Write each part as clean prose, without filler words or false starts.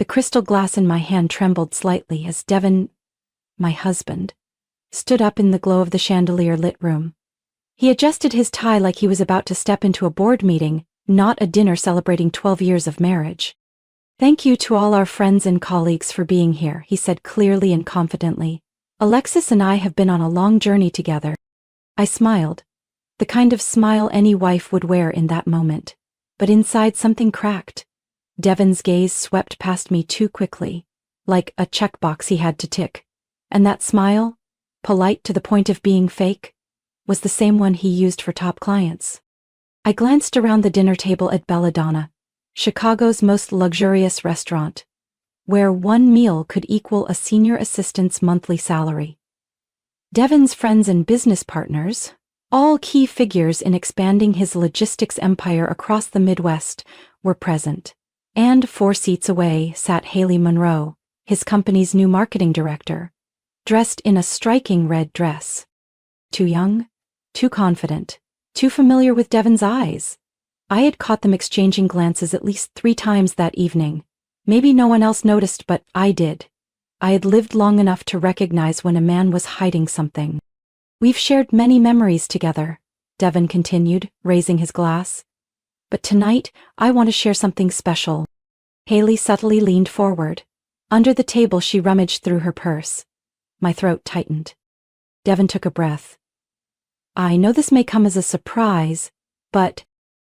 The crystal glass in my hand trembled slightly as Devon, my husband, stood up in the glow of the chandelier-lit room. He adjusted his tie like he was about to step into a board meeting, not a dinner celebrating 12 years of marriage. "Thank you to all our friends and colleagues for being here," he said clearly and confidently. "Alexis and I have been on a long journey together." I smiled, the kind of smile any wife would wear in that moment. But inside something cracked. Devon's gaze swept past me too quickly, like a checkbox he had to tick. And that smile, polite to the point of being fake, was the same one he used for top clients. I glanced around the dinner table at Belladonna, Chicago's most luxurious restaurant, where one meal could equal a senior assistant's monthly salary. Devon's friends and business partners, all key figures in expanding his logistics empire across the Midwest, were present. And 4 seats away sat Haley Monroe, his company's new marketing director, dressed in a striking red dress. Too young, too confident, too familiar with Devon's eyes. I had caught them exchanging glances at least 3 times that evening. Maybe no one else noticed, but I did. I had lived long enough to recognize when a man was hiding something. "We've shared many memories together," Devon continued, raising his glass. "But tonight, I want to share something special." Haley subtly leaned forward. Under the table she rummaged through her purse. My throat tightened. Devon took a breath. "I know this may come as a surprise, but—"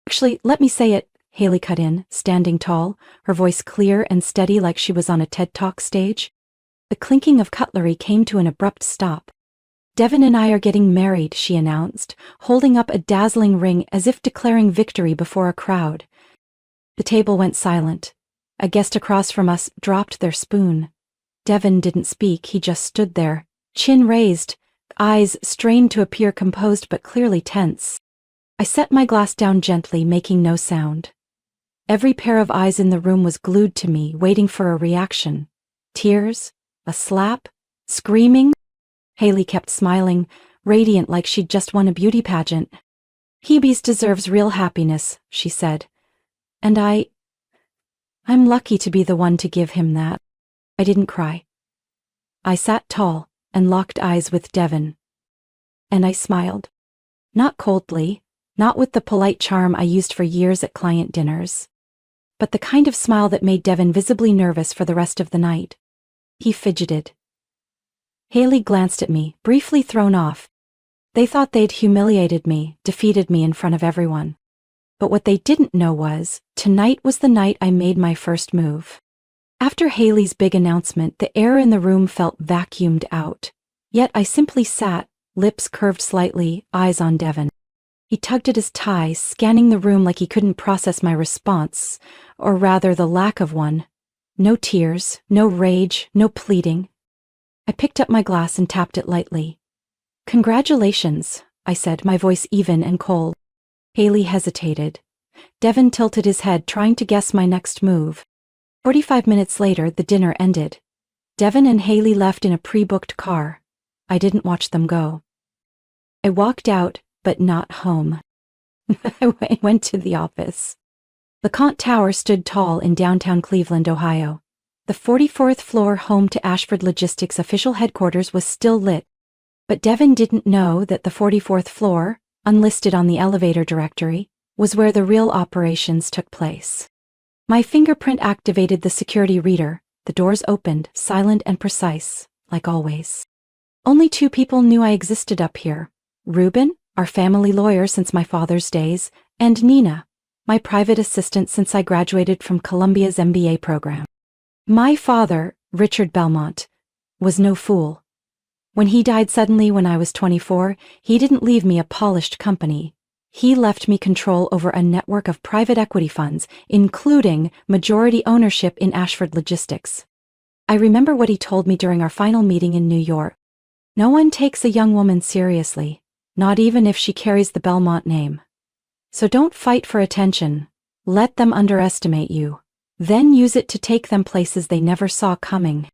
"Actually, let me say it," Haley cut in, standing tall, her voice clear and steady like she was on a TED Talk stage. The clinking of cutlery came to an abrupt stop. "Devon and I are getting married," she announced, holding up a dazzling ring as if declaring victory before a crowd. The table went silent. A guest across from us dropped their spoon. Devon didn't speak, he just stood there, chin raised, eyes strained to appear composed but clearly tense. I set my glass down gently, making no sound. Every pair of eyes in the room was glued to me, waiting for a reaction. Tears? A slap? Screaming? Haley kept smiling, radiant like she'd just won a beauty pageant. "Hebe's deserves real happiness," she said. "And I'm lucky to be the one to give him that." I didn't cry. I sat tall and locked eyes with Devon. And I smiled. Not coldly, not with the polite charm I used for years at client dinners, but the kind of smile that made Devon visibly nervous for the rest of the night. He fidgeted. Haley glanced at me, briefly thrown off. They thought they'd humiliated me, defeated me in front of everyone. But what they didn't know was, tonight was the night I made my first move. After Haley's big announcement, the air in the room felt vacuumed out. Yet I simply sat, lips curved slightly, eyes on Devon. He tugged at his tie, scanning the room like he couldn't process my response, or rather the lack of one. No tears, no rage, no pleading. I picked up my glass and tapped it lightly. "Congratulations," I said, my voice even and cold. Haley hesitated. Devon tilted his head, trying to guess my next move. 45 minutes later, the dinner ended. Devon and Haley left in a pre-booked car. I didn't watch them go. I walked out, but not home. I went to the office. LeConte Tower stood tall in downtown Cleveland, Ohio. The 44th floor home to Ashford Logistics official headquarters was still lit, but Devon didn't know that the 44th floor, unlisted on the elevator directory, was where the real operations took place. My fingerprint activated the security reader. The doors opened, silent and precise, like always. Only 2 people knew I existed up here. Reuben, our family lawyer since my father's days, and Nina, my private assistant since I graduated from Columbia's MBA program. My father, Richard Belmont, was no fool. When he died suddenly when I was 24, he didn't leave me a polished company. He left me control over a network of private equity funds, including majority ownership in Ashford Logistics. I remember what he told me during our final meeting in New York. "No one takes a young woman seriously, not even if she carries the Belmont name. So don't fight for attention. Let them underestimate you. Then use it to take them places they never saw coming."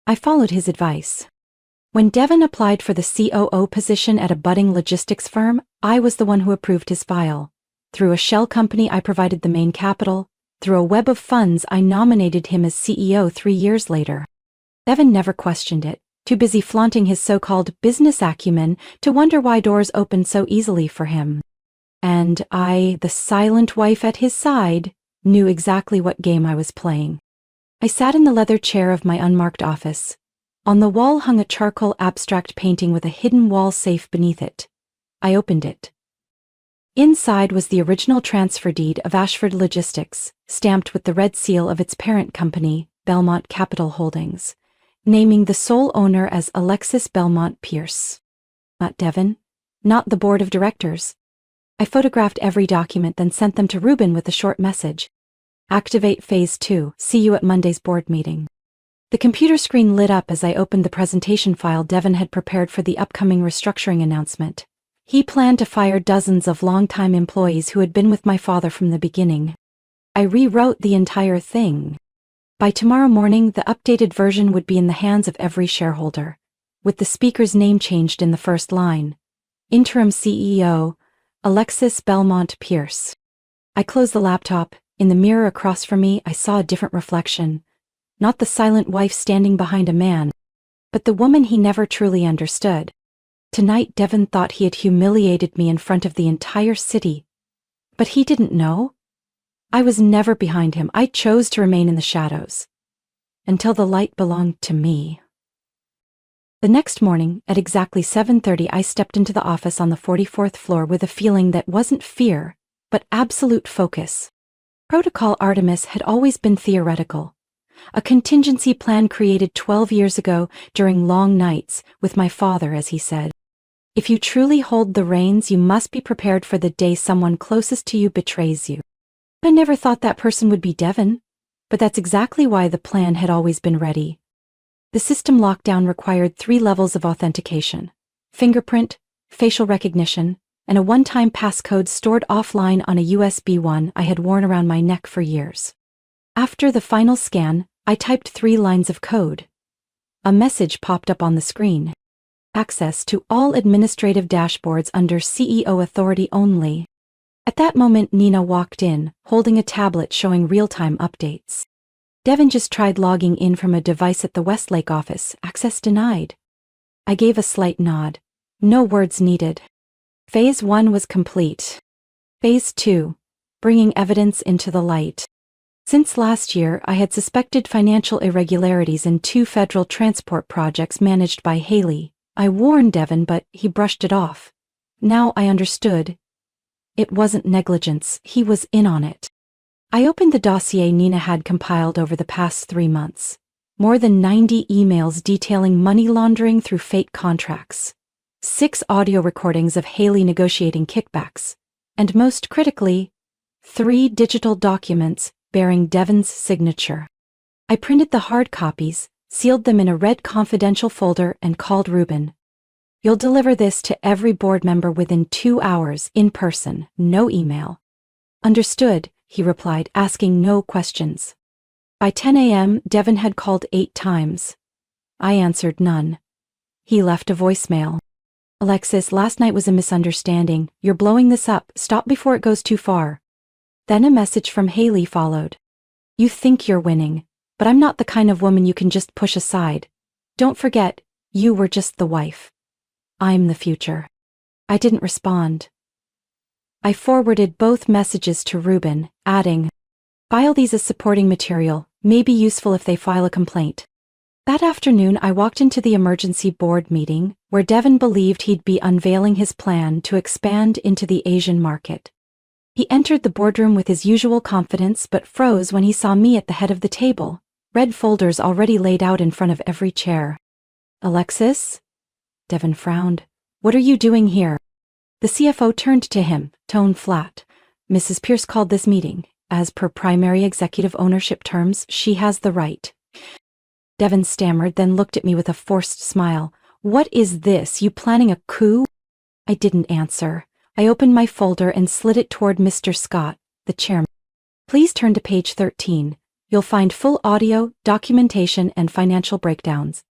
I followed his advice. When Devon applied for the COO position at a budding logistics firm, I was the one who approved his file. Through a shell company, I provided the main capital, Through a web of funds, I nominated him as CEO 3 years later. Devin never questioned it, too busy flaunting his so-called business acumen to wonder why doors opened so easily for him. And I, the silent wife at his side, knew exactly what game I was playing. I sat in the leather chair of my unmarked office. On the wall hung a charcoal abstract painting with a hidden wall safe beneath it. I opened it. Inside was the original transfer deed of Ashford Logistics, stamped with the red seal of its parent company, Belmont Capital Holdings, naming the sole owner as Alexis Belmont Pierce. Not Devin, not the board of directors. I photographed every document, then sent them to Ruben with a short message. Activate Phase 2, see you at Monday's board meeting. The computer screen lit up as I opened the presentation file Devin had prepared for the upcoming restructuring announcement. He planned to fire dozens of longtime employees who had been with my father from the beginning. I rewrote the entire thing. By tomorrow morning, the updated version would be in the hands of every shareholder, with the speaker's name changed in the first line. Interim CEO, Alexis Belmont Pierce. I closed the laptop. In the mirror across from me, I saw a different reflection. Not the silent wife standing behind a man, but the woman he never truly understood. Tonight, Devin thought he had humiliated me in front of the entire city. But he didn't know. I was never behind him. I chose to remain in the shadows. Until the light belonged to me. The next morning, at exactly 7:30, I stepped into the office on the 44th floor with a feeling that wasn't fear, but absolute focus. Protocol Artemis had always been theoretical. A contingency plan created 12 years ago during long nights with my father, as he said. If you truly hold the reins, you must be prepared for the day someone closest to you betrays you. I never thought that person would be Devin, but that's exactly why the plan had always been ready. The system lockdown required 3 levels of authentication: fingerprint, facial recognition, and a one-time passcode stored offline on a USB one I had worn around my neck for years. After the final scan, I typed 3 lines of code. A message popped up on the screen. Access to all administrative dashboards under CEO authority only. At that moment, Nina walked in, holding a tablet showing real-time updates. Devin just tried logging in from a device at the Westlake office. Access denied. I gave a slight nod. No words needed. Phase 1 was complete. Phase 2, bringing evidence into the light. Since last year, I had suspected financial irregularities in 2 federal transport projects managed by Haley. I warned Devin, but he brushed it off. Now I understood. It wasn't negligence, he was in on it. I opened the dossier Nina had compiled over the past 3 months. More than 90 emails detailing money laundering through fake contracts. 6 audio recordings of Haley negotiating kickbacks. And most critically, 3 digital documents bearing Devin's signature. I printed the hard copies, sealed them in a red confidential folder, and called Ruben. You'll deliver this to every board member within 2 hours, in person, no email. Understood, he replied, asking no questions. By 10 a.m., Devin had called 8 times. I answered none. He left a voicemail. Alexis, last night was a misunderstanding. You're blowing this up. Stop before it goes too far. Then a message from Haley followed. You think you're winning, but I'm not the kind of woman you can just push aside. Don't forget, you were just the wife. I'm the future. I didn't respond. I forwarded both messages to Ruben, adding, file these as supporting material, may be useful if they file a complaint. That afternoon, I walked into the emergency board meeting, where Devin believed he'd be unveiling his plan to expand into the Asian market. He entered the boardroom with his usual confidence but froze when he saw me at the head of the table, red folders already laid out in front of every chair. Alexis? Devin frowned. What are you doing here? The CFO turned to him, tone flat. Mrs. Pierce called this meeting. As per primary executive ownership terms, she has the right. Devin stammered, then looked at me with a forced smile. What is this? You planning a coup? I didn't answer. I opened my folder and slid it toward Mr. Scott, the chairman. Please turn to page 13. You'll find full audio, documentation, and financial breakdowns.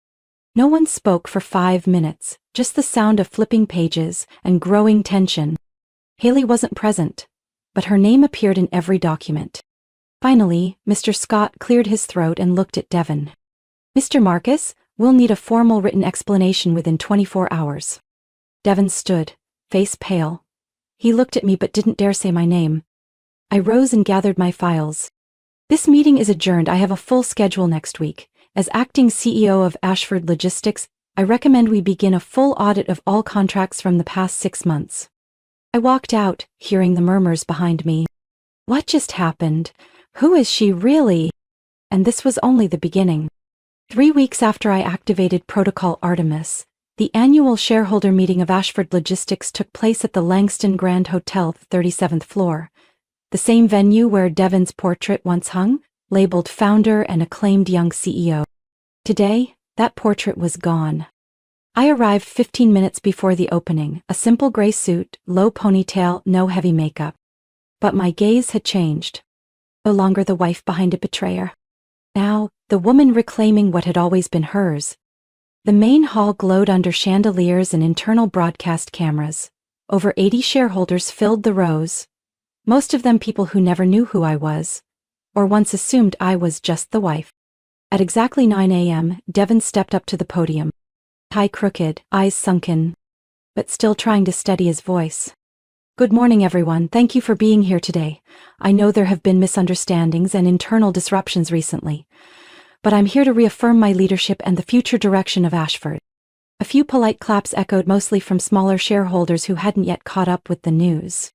No one spoke for 5 minutes, just the sound of flipping pages and growing tension. Haley wasn't present, but her name appeared in every document. Finally, Mr. Scott cleared his throat and looked at Devon. "Mr. Marcus, we'll need a formal written explanation within 24 hours. Devon stood, face pale. He looked at me but didn't dare say my name. I rose and gathered my files. "This meeting is adjourned. I have a full schedule next week. As acting CEO of Ashford Logistics, I recommend we begin a full audit of all contracts from the past 6 months." I walked out, hearing the murmurs behind me. What just happened? Who is she really? And this was only the beginning. 3 weeks after I activated Protocol Artemis, the annual shareholder meeting of Ashford Logistics took place at the Langston Grand Hotel, 37th floor. The same venue where Devon's portrait once hung, labeled founder and acclaimed young CEO. Today, that portrait was gone. I arrived 15 minutes before the opening, a simple gray suit, low ponytail, no heavy makeup. But my gaze had changed. No longer the wife behind a betrayer. Now, the woman reclaiming what had always been hers. The main hall glowed under chandeliers and internal broadcast cameras. Over 80 shareholders filled the rows. Most of them people who never knew who I was, or once assumed I was just the wife. At exactly 9 a.m., Devon stepped up to the podium. Tie crooked, eyes sunken, but still trying to steady his voice. "Good morning, everyone. Thank you for being here today. I know there have been misunderstandings and internal disruptions recently, but I'm here to reaffirm my leadership and the future direction of Ashford." A few polite claps echoed, mostly from smaller shareholders who hadn't yet caught up with the news.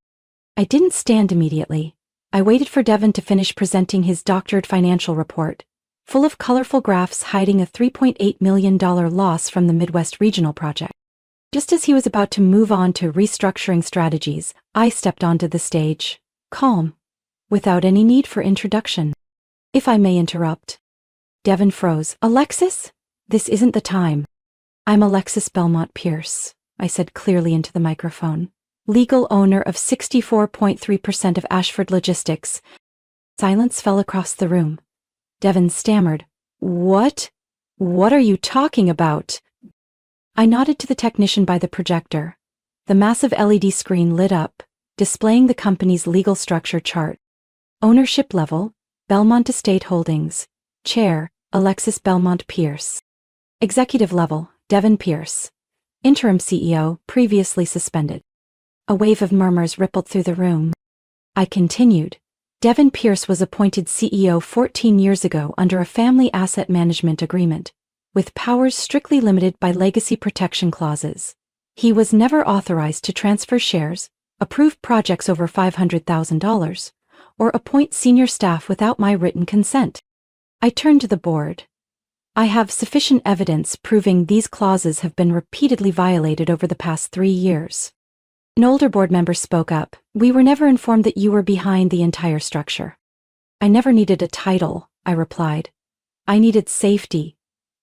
I didn't stand immediately. I waited for Devon to finish presenting his doctored financial report, full of colorful graphs hiding a $3.8 million loss from the Midwest Regional Project. Just as he was about to move on to restructuring strategies, I stepped onto the stage, calm, without any need for introduction. "If I may interrupt." Devon froze. "Alexis? This isn't the time." "I'm Alexis Belmont Pierce," I said clearly into the microphone. "Legal owner of 64.3% of Ashford Logistics." Silence fell across the room. Devon stammered. What are you talking about?" I nodded to the technician by the projector. The massive LED screen lit up, displaying the company's legal structure chart. Ownership level, Belmont Estate Holdings. Chair, Alexis Belmont Pierce. Executive level, Devon Pierce. Interim CEO, previously suspended. A wave of murmurs rippled through the room. I continued. Devon Pierce was appointed CEO 14 years ago under a family asset management agreement, with powers strictly limited by legacy protection clauses. He was never authorized to transfer shares, approve projects over $500,000, or appoint senior staff without my written consent. I turned to the board. I have sufficient evidence proving these clauses have been repeatedly violated over the past 3 years. An older board member spoke up. "We were never informed that you were behind the entire structure." "I never needed a title," I replied. "I needed safety,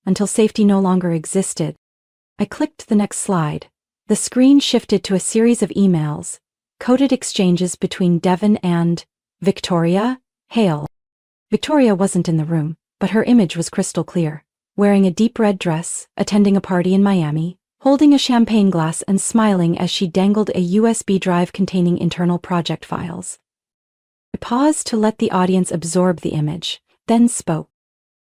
until safety no longer existed." I clicked the next slide. The screen shifted to a series of emails, coded exchanges between Devon and Victoria Hale. Victoria wasn't in the room, but her image was crystal clear, wearing a deep red dress, attending a party in Miami, holding a champagne glass and smiling as she dangled a USB drive containing internal project files. I paused to let the audience absorb the image, then spoke.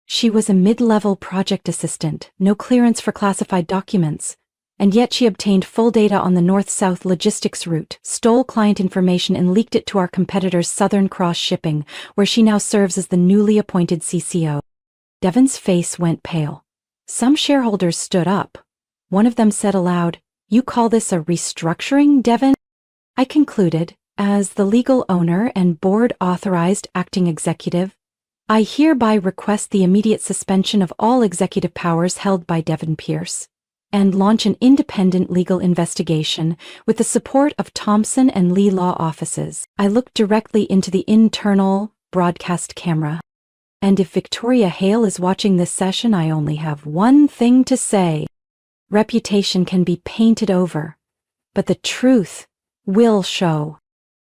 She was a mid-level project assistant, no clearance for classified documents, and yet she obtained full data on the north-south logistics route, stole client information and leaked it to our competitor's Southern Cross Shipping, where she now serves as the newly appointed CCO. Devon's face went pale. Some shareholders stood up. One of them said aloud, "You call this a restructuring, Devon?" I concluded, as the legal owner and board-authorized acting executive, I hereby request the immediate suspension of all executive powers held by Devon Pierce, and launch an independent legal investigation with the support of Thompson and Lee law offices. I looked directly into the internal broadcast camera. And if Victoria Hale is watching this session, I only have one thing to say. Reputation can be painted over, but the truth will show.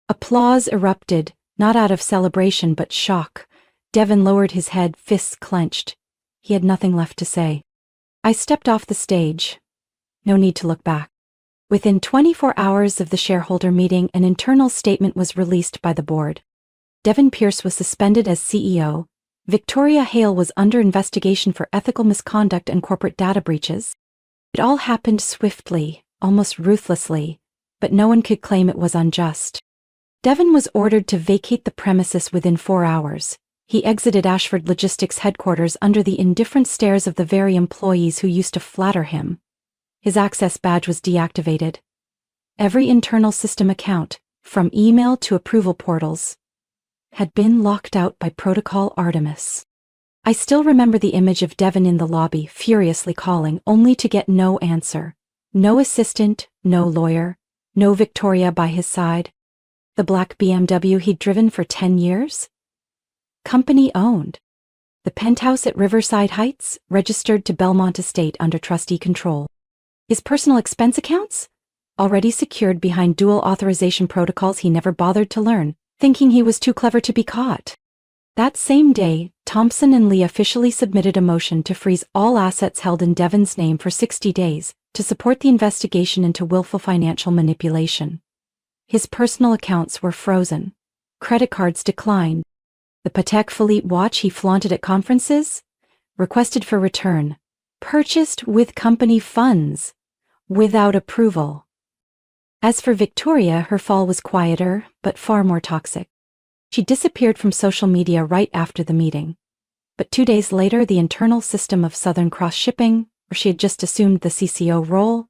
Applause erupted, not out of celebration but shock. Devon lowered his head, fists clenched. He had nothing left to say. I stepped off the stage. No need to look back. Within 24 hours of the shareholder meeting, an internal statement was released by the board. Devin Pierce was suspended as CEO. Victoria Hale was under investigation for ethical misconduct and corporate data breaches. It all happened swiftly, almost ruthlessly, but no one could claim it was unjust. Devin was ordered to vacate the premises within 4 hours. He exited Ashford Logistics headquarters under the indifferent stares of the very employees who used to flatter him. His access badge was deactivated. Every internal system account, from email to approval portals, had been locked out by Protocol Artemis. I still remember the image of Devin in the lobby, furiously calling, only to get no answer. No assistant, no lawyer, no Victoria by his side. The black BMW he'd driven for 10 years? Company owned. The penthouse at Riverside Heights, registered to Belmont Estate under trustee control. His personal expense accounts? Already secured behind dual authorization protocols he never bothered to learn, thinking he was too clever to be caught. That same day, Thompson and Lee officially submitted a motion to freeze all assets held in Devin's name for 60 days to support the investigation into willful financial manipulation. His personal accounts were frozen. Credit cards declined. The Patek Philippe watch he flaunted at conferences? Requested for return. Purchased with company funds. Without approval. As for Victoria, her fall was quieter, but far more toxic. She disappeared from social media right after the meeting. But 2 days later, the internal system of Southern Cross Shipping, where she had just assumed the CCO role,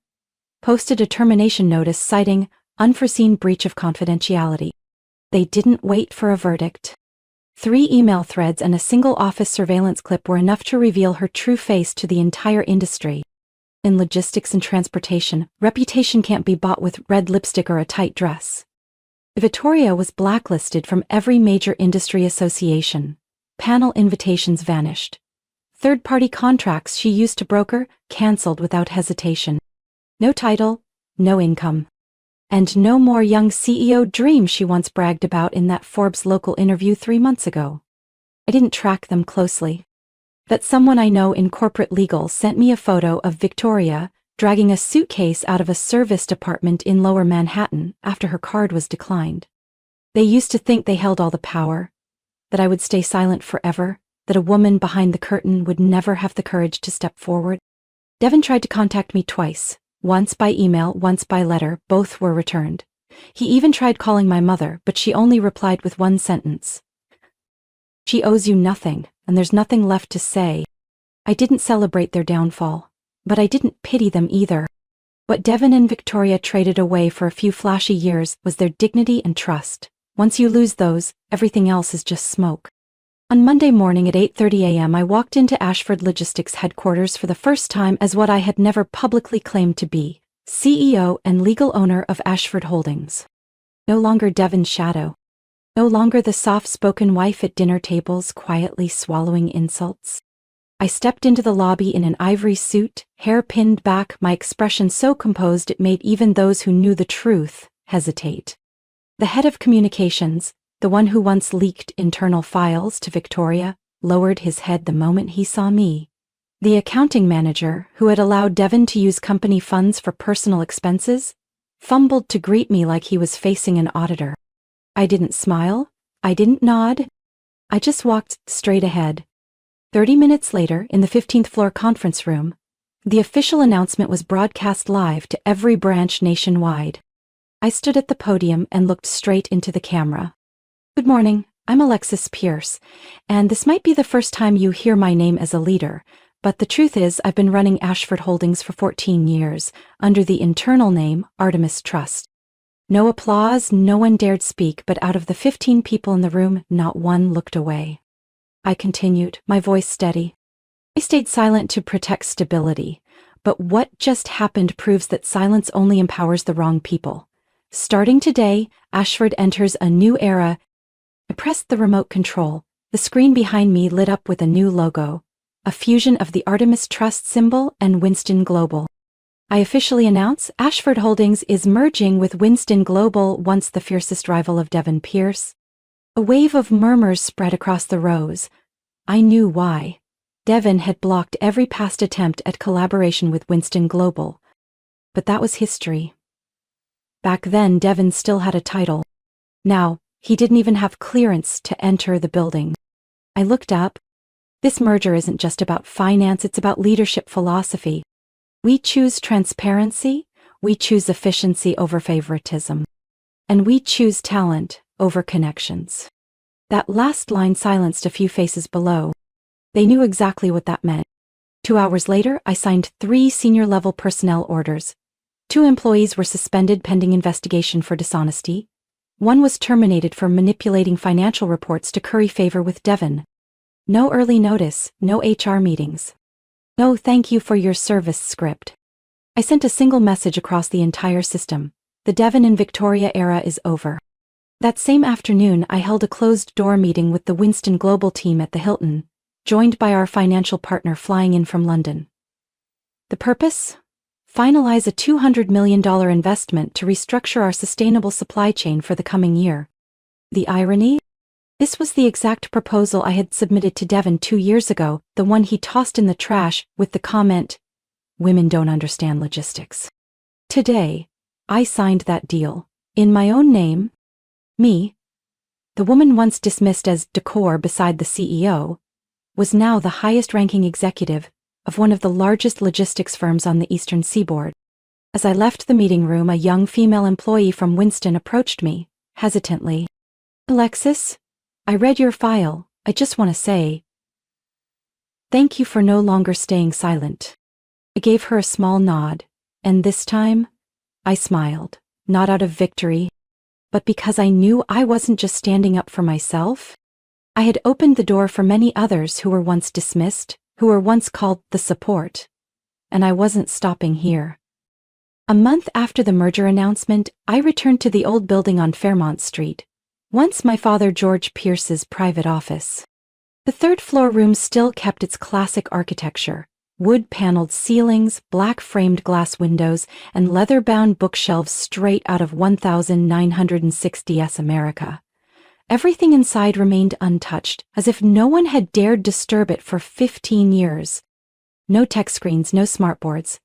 posted a termination notice citing unforeseen breach of confidentiality. They didn't wait for a verdict. 3 email threads and a single office surveillance clip were enough to reveal her true face to the entire industry. In logistics and transportation, reputation can't be bought with red lipstick or a tight dress. Victoria was blacklisted from every major industry association. Panel invitations vanished. Third-party contracts she used to broker cancelled without hesitation. No title, no income. And no more young CEO dream she once bragged about in that Forbes local interview 3 months ago. I didn't track them closely. But someone I know in corporate legal sent me a photo of Victoria dragging a suitcase out of a service department in Lower Manhattan after her card was declined. They used to think they held all the power, that I would stay silent forever, that a woman behind the curtain would never have the courage to step forward. Devin tried to contact me twice, once by email, once by letter. Both were returned. He even tried calling my mother, but she only replied with one sentence. She owes you nothing, and there's nothing left to say. I didn't celebrate their downfall, but I didn't pity them either. What Devin and Victoria traded away for a few flashy years was their dignity and trust. Once you lose those, everything else is just smoke. On Monday morning at 8:30 a.m. I walked into Ashford Logistics headquarters for the first time as what I had never publicly claimed to be, CEO and legal owner of Ashford Holdings. No longer Devin's shadow. No longer the soft-spoken wife at dinner tables quietly swallowing insults. I stepped into the lobby in an ivory suit, hair pinned back, my expression so composed it made even those who knew the truth hesitate. The head of communications, the one who once leaked internal files to Victoria, lowered his head the moment he saw me. The accounting manager, who had allowed Devin to use company funds for personal expenses, fumbled to greet me like he was facing an auditor. I didn't smile. I didn't nod. I just walked straight ahead. 30 minutes later, in the 15th floor conference room, the official announcement was broadcast live to every branch nationwide. I stood at the podium and looked straight into the camera. Good morning, I'm Alexis Pierce, and this might be the first time you hear my name as a leader, but the truth is I've been running Ashford Holdings for 14 years, under the internal name Artemis Trust. No applause, no one dared speak, but out of the 15 people in the room, not one looked away. I continued, my voice steady. I stayed silent to protect stability, but what just happened proves that silence only empowers the wrong people. Starting today, Ashford enters a new era. I pressed the remote control. The screen behind me lit up with a new logo, a fusion of the Artemis Trust symbol and Winston Global. I officially announce Ashford Holdings is merging with Winston Global, once the fiercest rival of Devin Pierce. A wave of murmurs spread across the rows. I knew why. Devin had blocked every past attempt at collaboration with Winston Global. But that was history. Back then, Devin still had a title. Now, He didn't even have clearance to enter the building. I looked up. This merger isn't just about finance, it's about leadership philosophy. We choose transparency, we choose efficiency over favoritism, and we choose talent over connections. That last line silenced a few faces below. They knew exactly what that meant. 2 hours later, I signed 3 senior-level personnel orders. 2 employees were suspended pending investigation for dishonesty. 1 was terminated for manipulating financial reports to curry favor with Devon. No early notice, no HR meetings. No thank you for your service script. I sent a single message across the entire system. The Devon and Victoria era is over. That same afternoon, I held a closed-door meeting with the Winston Global team at the Hilton, joined by our financial partner flying in from London. The purpose? Finalize a $200 million investment to restructure our sustainable supply chain for the coming year. The irony? This was the exact proposal I had submitted to Devon 2 years ago, the one he tossed in the trash with the comment, "Women don't understand logistics." Today, I signed that deal. In my own name. Me, the woman once dismissed as decor beside the CEO, was now the highest-ranking executive of one of the largest logistics firms on the Eastern Seaboard. As I left the meeting room, a young female employee from Winston approached me, hesitantly. "Alexis, I read your file. I just want to say thank you for no longer staying silent." I gave her a small nod, and this time, I smiled, not out of victory, but because I knew I wasn't just standing up for myself. I had opened the door for many others who were once dismissed, who were once called the support. And I wasn't stopping here. A month after the merger announcement, I returned to the old building on Fairmont Street, once my father George Pierce's private office. The third-floor room still kept its classic architecture: wood-paneled ceilings, black-framed glass windows, and leather-bound bookshelves straight out of 1960s America. Everything inside remained untouched, as if no one had dared disturb it for 15 years. No tech screens, no smartboards.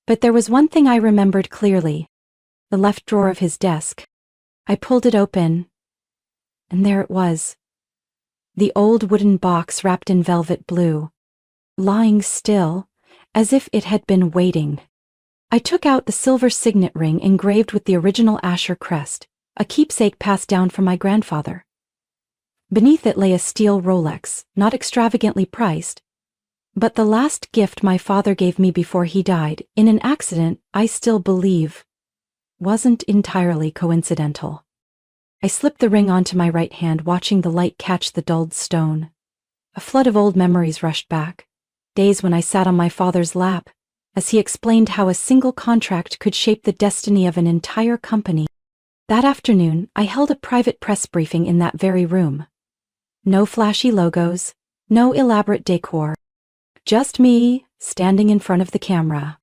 But there was one thing I remembered clearly: the left drawer of his desk. I pulled it open, and there it was. The old wooden box wrapped in velvet blue, lying still, as if it had been waiting. I took out the silver signet ring engraved with the original Asher crest, a keepsake passed down from my grandfather. Beneath it lay a steel Rolex, not extravagantly priced, but the last gift my father gave me before he died, in an accident I still believe wasn't entirely coincidental. I slipped the ring onto my right hand, watching the light catch the dulled stone. A flood of old memories rushed back. Days when I sat on my father's lap, as he explained how a single contract could shape the destiny of an entire company. That afternoon, I held a private press briefing in that very room. No flashy logos, no elaborate decor. Just me, standing in front of the camera.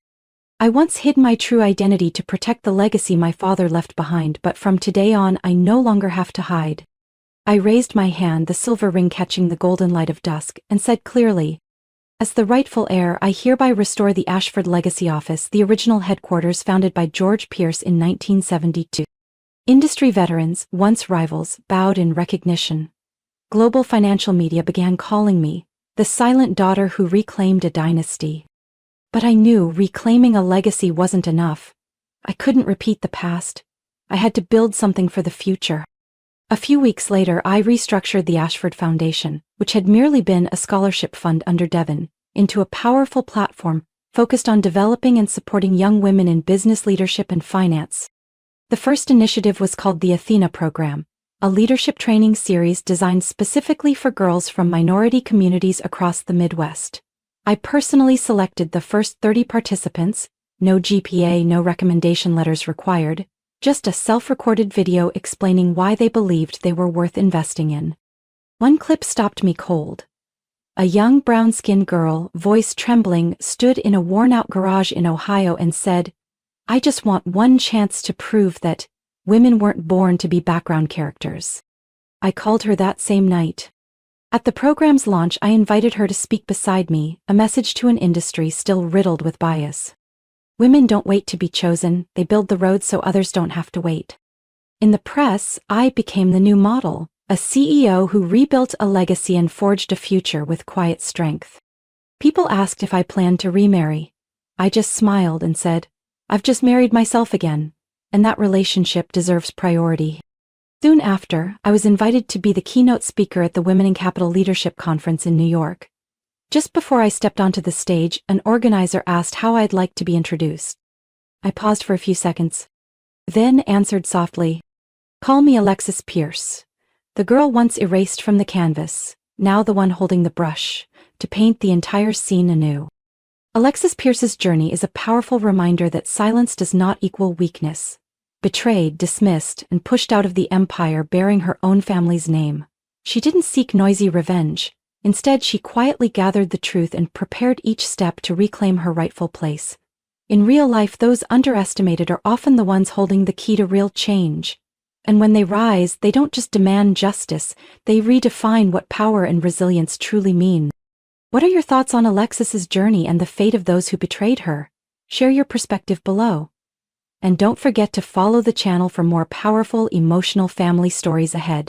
I once hid my true identity to protect the legacy my father left behind, but from today on I no longer have to hide. I raised my hand, the silver ring catching the golden light of dusk, and said clearly, "As the rightful heir, I hereby restore the Ashford Legacy Office, the original headquarters founded by George Pierce in 1972. Industry veterans, once rivals, bowed in recognition. Global financial media began calling me the silent daughter who reclaimed a dynasty. But I knew reclaiming a legacy wasn't enough. I couldn't repeat the past. I had to build something for the future." A few weeks later, I restructured the Ashford Foundation, which had merely been a scholarship fund under Devon, into a powerful platform focused on developing and supporting young women in business leadership and finance. The first initiative was called the Athena Program, a leadership training series designed specifically for girls from minority communities across the Midwest. I personally selected the first 30 participants, no GPA, no recommendation letters required, just a self-recorded video explaining why they believed they were worth investing in. One clip stopped me cold. A young brown-skinned girl, voice trembling, stood in a worn-out garage in Ohio and said, "I just want one chance to prove that women weren't born to be background characters." I called her that same night. At the program's launch, I invited her to speak beside me, a message to an industry still riddled with bias. Women don't wait to be chosen, they build the road so others don't have to wait. In the press, I became the new model, a CEO who rebuilt a legacy and forged a future with quiet strength. People asked if I planned to remarry. I just smiled and said, I've just married myself again, and that relationship deserves priority. Soon after, I was invited to be the keynote speaker at the Women in Capital Leadership Conference in New York. Just before I stepped onto the stage, an organizer asked how I'd like to be introduced. I paused for a few seconds, then answered softly, "Call me Alexis Pierce, the girl once erased from the canvas, now the one holding the brush, to paint the entire scene anew." Alexis Pierce's journey is a powerful reminder that silence does not equal weakness. Betrayed, dismissed, and pushed out of the empire bearing her own family's name, she didn't seek noisy revenge. Instead, she quietly gathered the truth and prepared each step to reclaim her rightful place. In real life, those underestimated are often the ones holding the key to real change. And when they rise, they don't just demand justice, they redefine what power and resilience truly mean. What are your thoughts on Alexis's journey and the fate of those who betrayed her? Share your perspective below. And don't forget to follow the channel for more powerful, emotional family stories ahead.